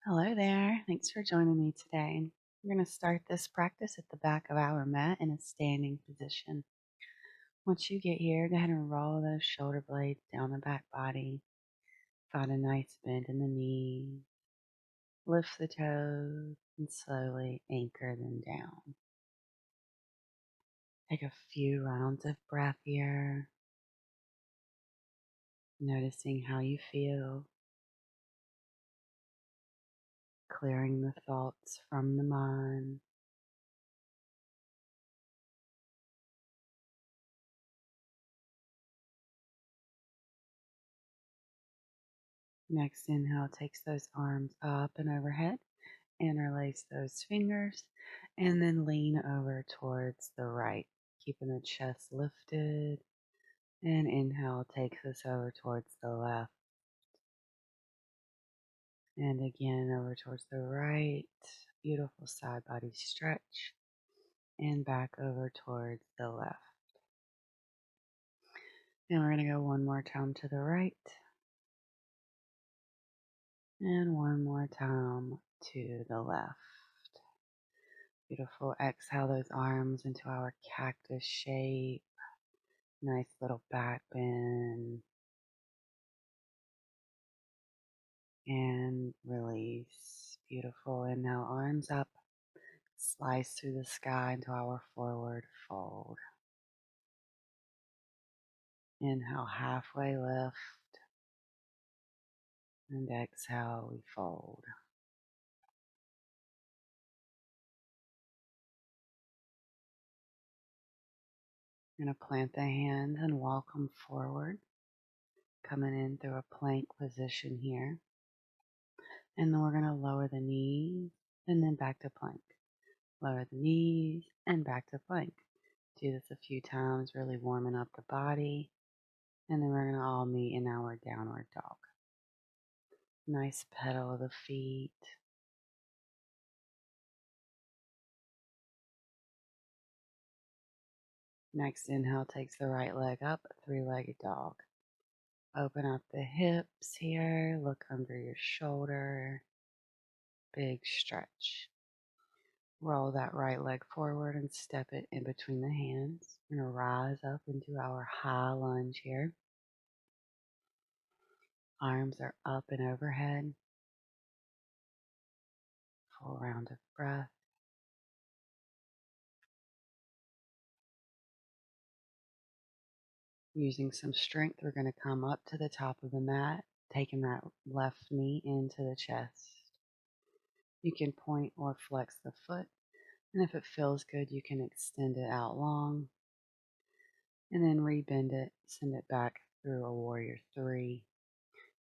Hello there. Thanks for joining me today. We're going to start this practice at the back of our mat in a standing position. Once you get here, go ahead and roll those shoulder blades down the back body. Find a nice bend in the knees. Lift the toes and slowly anchor them down. Take a few rounds of breath here, noticing how you feel, clearing the thoughts from the mind. Next inhale takes those arms up and overhead. Interlace those fingers and then lean over towards the right, keeping the chest lifted. And inhale takes us over towards the left. And again over towards the right. Beautiful side body stretch. And back over towards the left. And we're going to go one more time to the right. And one more time to the left. Beautiful. Exhale those arms into our cactus shape. Nice little back bend. And release. Beautiful. And now arms up. Slice through the sky into our forward fold. Inhale, halfway lift. And exhale, we fold. You're going to plant the hands and walk them forward. Coming in through a plank position here. And then we're going to lower the knees and then back to plank. Lower the knees and back to plank. Do this a few times, really warming up the body. And then we're going to all meet in our downward dog. Nice pedal of the feet. Next inhale takes the right leg up, three-legged dog. Open up the hips here, look under your shoulder. Big stretch. Roll that right leg forward and step it in between the hands. We're going to rise up into our high lunge here. Arms are up and overhead. Full round of breath. Using some strength, we're going to come up to the top of the mat, taking that left knee into the chest. You can point or flex the foot, and if it feels good, you can extend it out long, and then rebend it, send it back through a warrior three,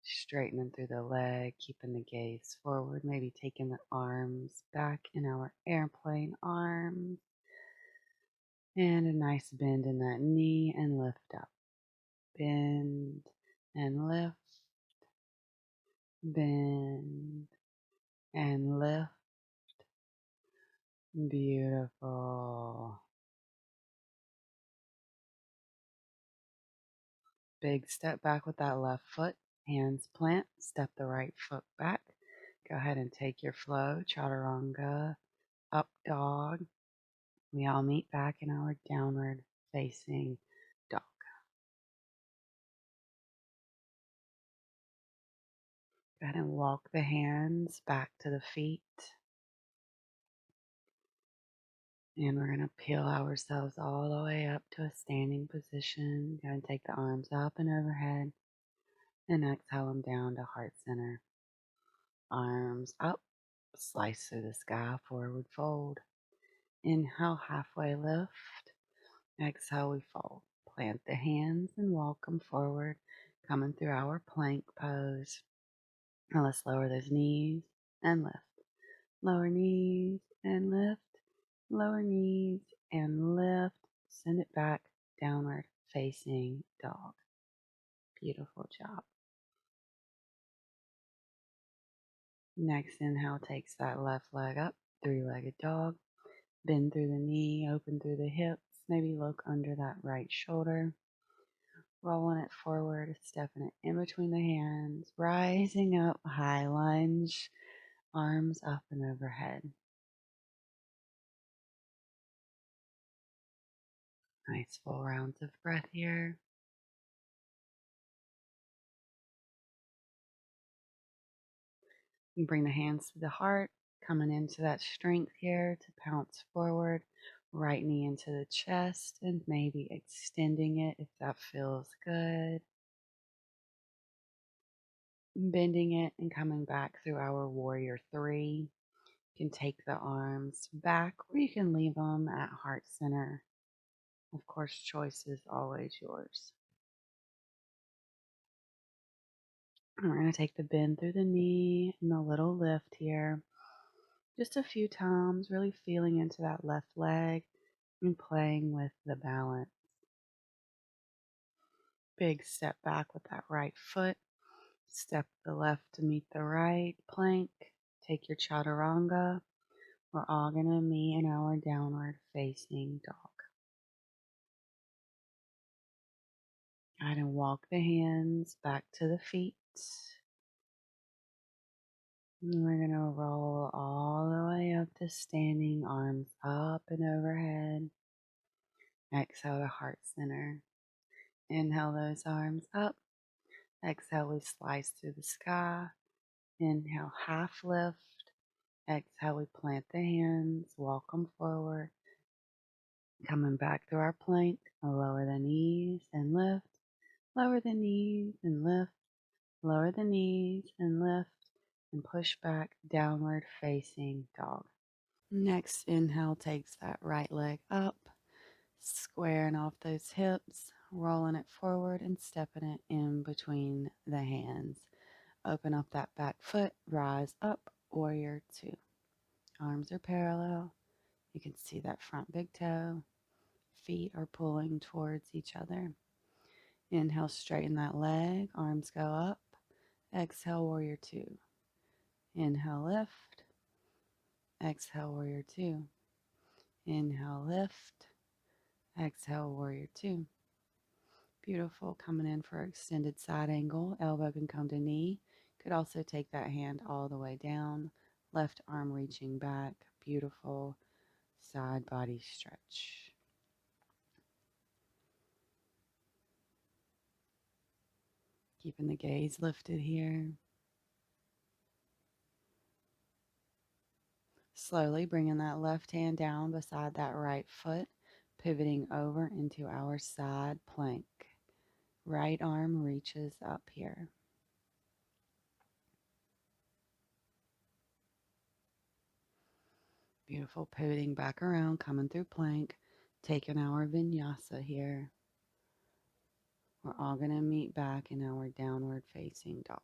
straightening through the leg, keeping the gaze forward, maybe taking the arms back in our airplane arms, and a nice bend in that knee and lift up. Bend and lift, bend and lift. Beautiful. Big step back with that left foot. Hands plant. Step the right foot back. Go ahead and take your flow. Chaturanga. Up dog. We all meet back in our downward facing dog. Go ahead and walk the hands back to the feet. And we're going to peel ourselves all the way up to a standing position. Go ahead and take the arms up and overhead. And exhale them down to heart center. Arms up. Slice through the sky. Forward fold. Inhale, halfway lift. Exhale, we fold. Plant the hands and walk them forward. Coming through our plank pose. Now let's lower those knees and lift. Lower knees and lift. Lower knees and lift. Send it back, downward facing dog. Beautiful job. Next inhale takes that left leg up, three-legged dog. Bend through the knee, open through the hips. Maybe look under that right shoulder. Rolling it forward, stepping it in between the hands. Rising up, high lunge. arms up and overhead. Nice full rounds of breath here. You bring the hands to the heart, coming into that strength here to pounce forward, right knee into the chest, and maybe extending it if that feels good. Bending it and coming back through our warrior three. You can take the arms back or you can leave them at heart center. Of course, choice is always yours. And we're going to take the bend through the knee and the little lift here. Just a few times, really feeling into that left leg and playing with the balance. Big step back with that right foot. Step the left to meet the right plank. Take your chaturanga. We're all going to meet in our downward facing dog. Go ahead and walk the hands back to the feet. And we're going to roll all the way up to standing, arms up and overhead. Exhale to heart center. Inhale those arms up. Exhale, we slice through the sky. Inhale, half lift. Exhale, we plant the hands, walk them forward. Coming back through our plank, lower the knees and lift. Lower the knees and lift. Lower the knees and lift. And push back, downward facing dog. Next inhale takes that right leg up, squaring off those hips, rolling it forward and stepping it in between the hands. Open up that back foot, rise up, warrior two. Arms are parallel. You can see that front big toe. Feet are pulling towards each other. Inhale, straighten that leg, arms go up. Exhale, warrior two. Inhale, lift. Exhale, warrior two. Inhale, lift. Exhale, warrior two. Beautiful. Coming in for extended side angle. Elbow can come to knee. Could also take that hand all the way down. Left arm reaching back. Beautiful side body stretch. Keeping the gaze lifted here. Slowly bringing that left hand down beside that right foot. Pivoting over into our side plank. Right arm reaches up here. Beautiful. Pivoting back around, coming through plank, taking our vinyasa here. We're all going to meet back in our downward facing dog.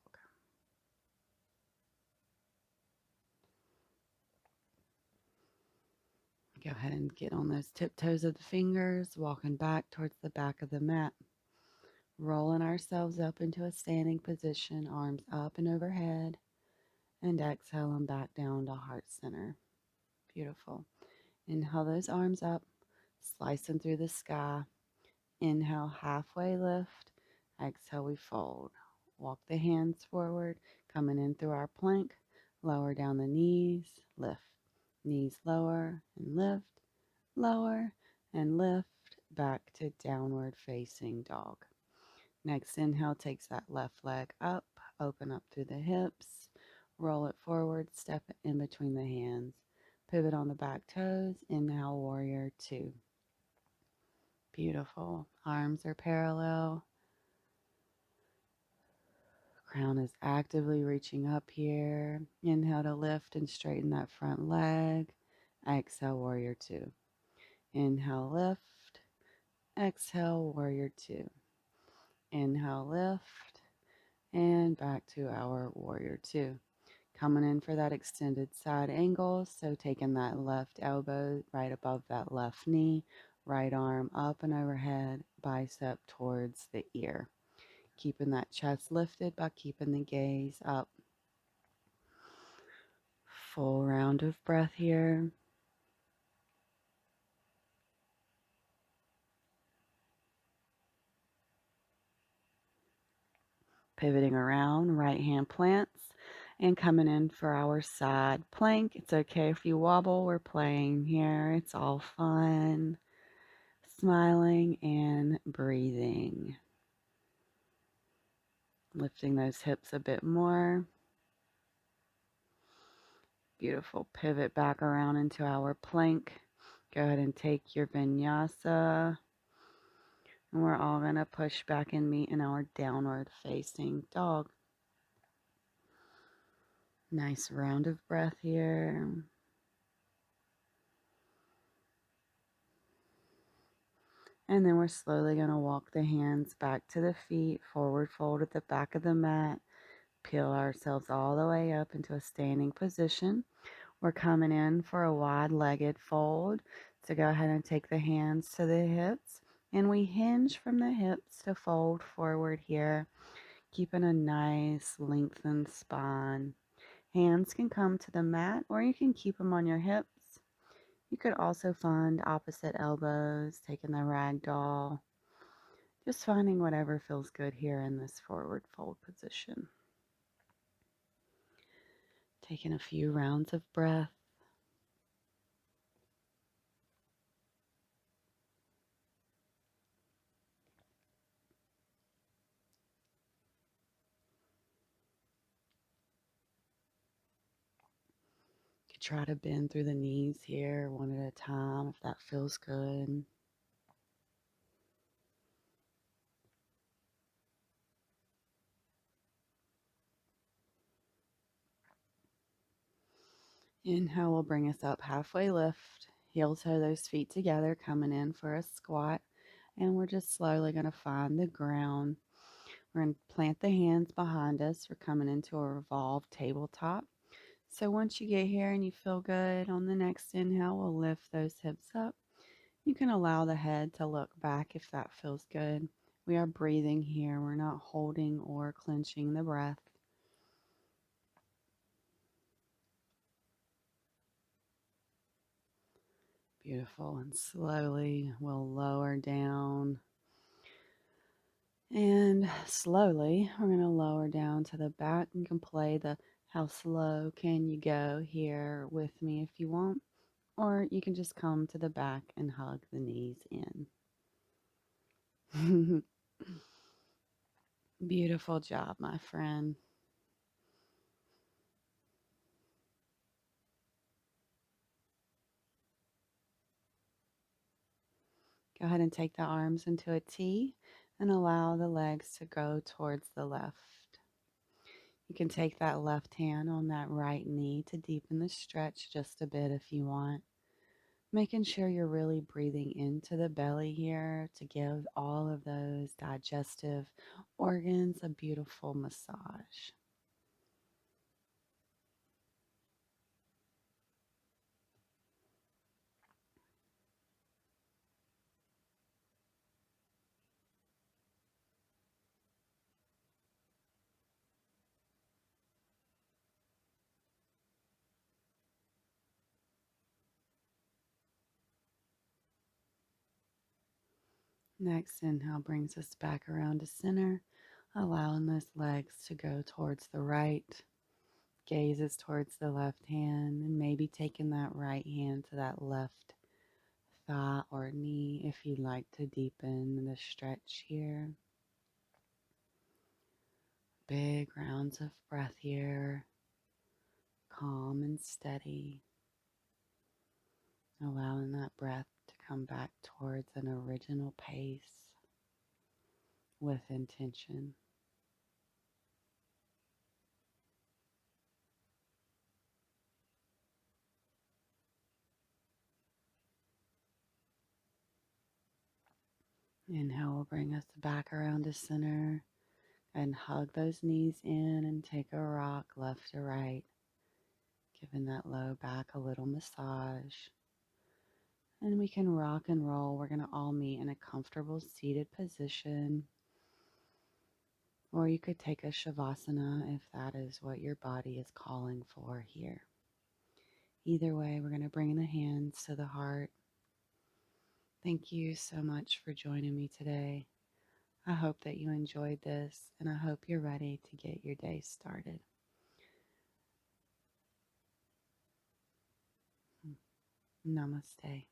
Go ahead and get on those tiptoes of the fingers, walking back towards the back of the mat. Rolling ourselves up into a standing position, arms up and overhead, and exhaling back down to heart center. Beautiful. Inhale those arms up, slicing through the sky. Inhale, halfway lift. Exhale, we fold. Walk the hands forward, coming in through our plank. Lower down the knees, lift. Knees lower and lift, lower and lift. Back to downward facing dog. Next inhale takes that left leg up, open up through the hips, roll it forward, step it in between the hands. Pivot on the back toes. Inhale, warrior two. Beautiful. Arms are parallel. Crown is actively reaching up here. Inhale to lift and straighten that front leg. Exhale, warrior two. Inhale, lift. Exhale, warrior two. Inhale, lift. And back to our warrior two. Coming in for that extended side angle. So taking that left elbow right above that left knee. Right arm up and overhead. Bicep towards the ear. Keeping that chest lifted by keeping the gaze up. Full round of breath here. Pivoting around, right hand plants. And coming in for our side plank. It's okay if you wobble. We're playing here. It's all fun. Smiling and breathing. Lifting those hips a bit more. Beautiful. Pivot back around into our plank. Go ahead and take your vinyasa. And we're all going to push back and meet in our downward facing dog. Nice round of breath here. And then we're slowly going to walk the hands back to the feet, forward fold at the back of the mat. Peel ourselves all the way up into a standing position. We're coming in for a wide-legged fold. So go ahead and take the hands to the hips. And we hinge from the hips to fold forward here, keeping a nice lengthened spine. Hands can come to the mat or you can keep them on your hips. You could also find opposite elbows, taking the rag doll. Just finding whatever feels good here in this forward fold position. Taking a few rounds of breath. You could try to bend through the knees here one at a time if that feels good. Inhale will bring us up, halfway lift. Heel toe those feet together, coming in for a squat. And we're just slowly going to find the ground. We're going to plant the hands behind us. We're coming into a revolved tabletop. So once you get here and you feel good, on the next inhale, we'll lift those hips up. You can allow the head to look back if that feels good. We are breathing here. We're not holding or clenching the breath. Beautiful. And slowly we'll lower down. And slowly we're going to lower down to the back. You can play the how slow can you go here with me if you want. Or you can just come to the back and hug the knees in. Beautiful job, my friend. Go ahead and take the arms into a T and allow the legs to go towards the left. You can take that left hand on that right knee to deepen the stretch just a bit if you want. Making sure you're really breathing into the belly here to give all of those digestive organs a beautiful massage. Next inhale brings us back around to center, allowing those legs to go towards the right. Gaze is towards the left hand, and maybe taking that right hand to that left thigh or knee if you'd like to deepen the stretch here. Big rounds of breath here, calm and steady, allowing that breath to come back towards an original pace with intention. Inhale will bring us back around to center and hug those knees in and take a rock left to right, giving that low back a little massage. And we can rock and roll. We're going to all meet in a comfortable seated position. Or you could take a shavasana if that is what your body is calling for here. Either way, we're going to bring the hands to the heart. Thank you so much for joining me today. I hope that you enjoyed this, and I hope you're ready to get your day started. Namaste.